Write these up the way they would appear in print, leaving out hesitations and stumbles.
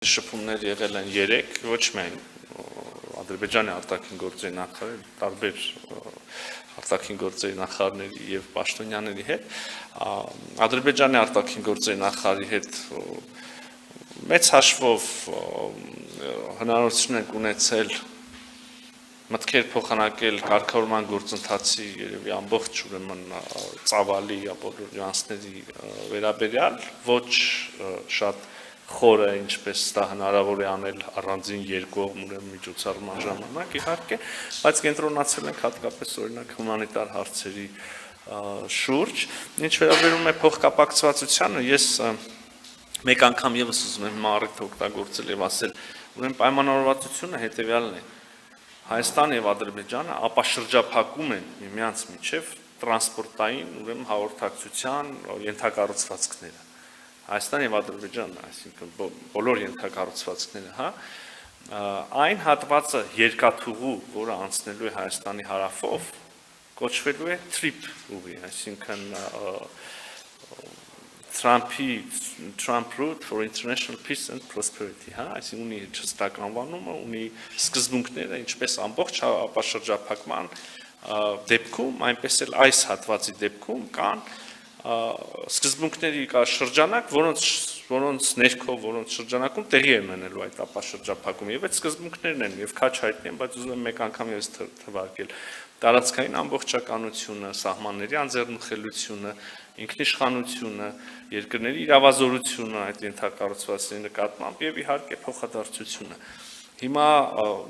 Շփումներ եղել են 3, ոչ միայն Ադրբեջանի արտաքին գործերի նախարարի, տարբեր արտաքին գործերի նախարարների եւ պաշտոնյաների հետ, Ադրբեջանի արտաքին գործերի նախարարի հետ մեծ հաշվով հնարավորություն ենք ունեցել մտքեր փոխանակել կարգավորման գործընթացի երևի ամբողջ ուրեմն ծավալի բոլոր նյուանսների վերաբերյալ, ոչ շատ խորը ինչպես դա հնարավոր է անել առանձին երկկողմ միջոցառման ժամանակ իհարկե, բայց կենտրոնացել ենք հատկապես օրինակ հումանիտար հարցերի շուրջ, ինչ վերաբերում է փոխկապակցվածությանը, ես մեկ անգամ եւս ուզում եմ առիթ օգտագործել եւ ասել, ուրեմն պայմանավորվածությունը հետեւյալն է. Հայաստանը եւ Ադրբեջանը ապաշրջափակում են միմյանց միջև տրանսպորտային ուրեմն հաղորդակցության ենթակառուցվածքները Հայաստան եւ Ադրբեջանն, այսինքն բոլոր ենթակառուցվածքները, այն հատվածը երկաթուղու, որը անցնելու է Հայաստանի հարավով, կոչվելու է TRIP ուղի, այսինքն Trump Route for International Peace and Prosperity, այսինքն ունի հստակ անվանումը, ունի սկզբունքները, ինչպես ամբողջ ապաշրջափակման դեպքում, այնպես էլ այս հատվածի դեպքում կան սկզբունքների կա շրջանակ, որոնց ներքո, որոնց շրջանակում տեղի է ունենելու այդ ապաշրջափակումը եւ այդ սկզբունքներն են եւ քաչ հայտնի են, բայց ուզում եմ մեկ անգամ եւս թվարկել տարածքային ամբողջականությունը, սահմանների անձեռնխելությունը, ինքնիշխանությունը, երկրների իրավազորությունը այդ ենթակառուցվածքների նկատմամբ եւ իհարկե փոխադարձությունը Հիմա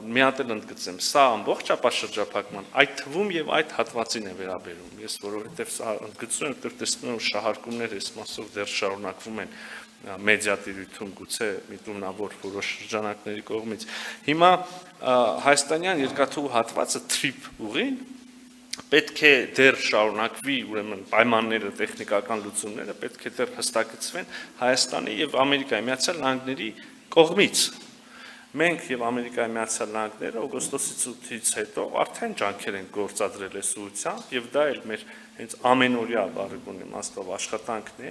մի հատ էլ ընդգծեմ, սա ամբողջ ապաշրջափակման այդ թվում եւ այդ հատվածին է վերաբերում։ Ես որովհետեւ սա ընդգծում եմ, որտեղ տեսնում եմ շահարկումներ այս մասով դեռ շարունակվում են մեդիատիրույթում գուցե միտումնավոր որոշ շրջանակների կողմից։ Հիմա հայաստանյան երկաթուղու հատվածը TRIP ուղին պետք է դեռ շարունակվի, ուրեմն պայմանները, տեխնիկական լուծումները պետք է դեռ հստակեցվեն Հայաստանի եւ Ամերիկայի Միացյալ Նահանգների կողմից։ Մենք եւ Ամերիկայի Միացյալ Նահանգները օգոստոսի 8-ից հետո արդեն ջանքեր են գործադրել այս ուղղությամբ եւ դա էլ մեր հենց ամենօրյա բառի իմաստով աշխատանքն է,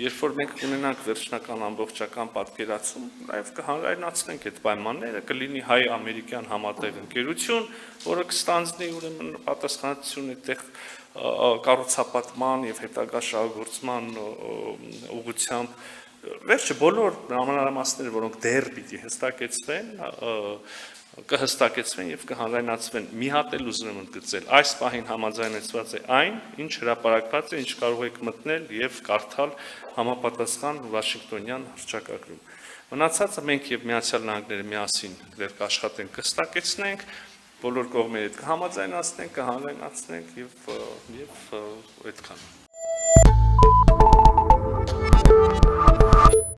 երբ որ մենք ունենանք վերջնական ամբողջական պատկերացում, նաեւ կհանրայնացնենք այդ պայմանները, կլինի հայ-ամերիկյան համատեղ ընկերություն, որը կստանձնի ուրեմն պատասխանատվություն այդտեղ կառուցապատման եւ հետագա շահագործման ուղղությամբ Վերջը բոլոր մանրամասները, որոնք դեռ պիտի հստակեցվեն, կհստակեցվեն եւ կհանրայնացվեն։ Մի հատ էլ ուզում եմ ընդգծել, այս պահին համաձայնեցված է այն, ինչ հրապարակված է, ինչ կարող եք մտնել եւ կարդալ համապատասխան Վաշինգտոնյան հռչակագրում։ Մնացածը մենք եւ Միացյալ Նահանգները միասին դեռ կաշխատենք, կհստակեցնենք, բոլոր կողմերը կհամաձայնացնենք, կհանրայնացնենք եւ այդքան։